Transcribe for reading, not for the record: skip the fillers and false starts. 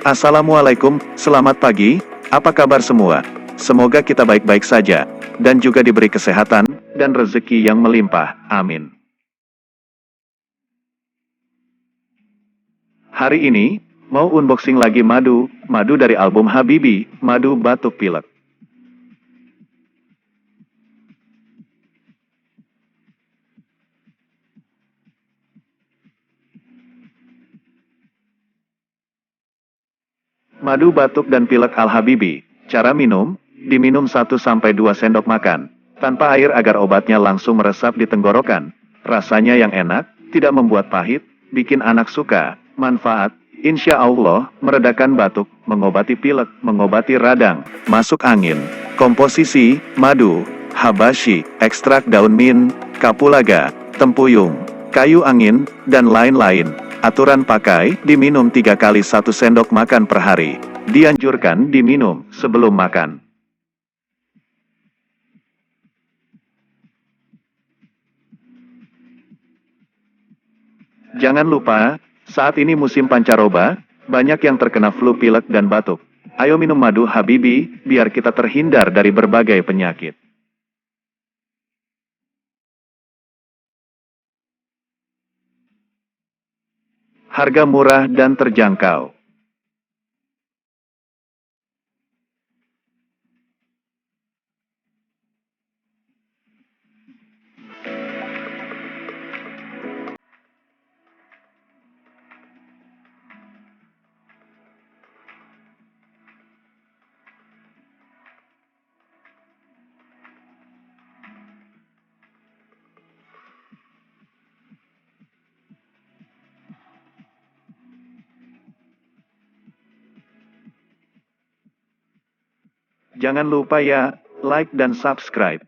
Assalamualaikum, selamat pagi, apa kabar semua? Semoga kita baik-baik saja, dan juga diberi kesehatan, dan rezeki yang melimpah, amin. Hari ini, mau unboxing lagi madu dari album Habibi, Madu Batuk Pilek. Madu batuk dan pilek Al-Habibi. Cara minum, diminum 1-2 sendok makan, tanpa air agar obatnya langsung meresap di tenggorokan. Rasanya yang enak, tidak membuat pahit, bikin anak suka, manfaat, insya Allah, meredakan batuk, mengobati pilek, mengobati radang, masuk angin. Komposisi, madu, habashi, ekstrak daun mint, kapulaga, tempuyung, kayu angin, dan lain-lain. Aturan pakai, diminum 3 kali 1 sendok makan per hari. Dianjurkan diminum sebelum makan. Jangan lupa, saat ini musim pancaroba, banyak yang terkena flu pilek dan batuk. Ayo minum madu Habibi, biar kita terhindar dari berbagai penyakit. Harga murah dan terjangkau. Jangan lupa ya, like dan subscribe.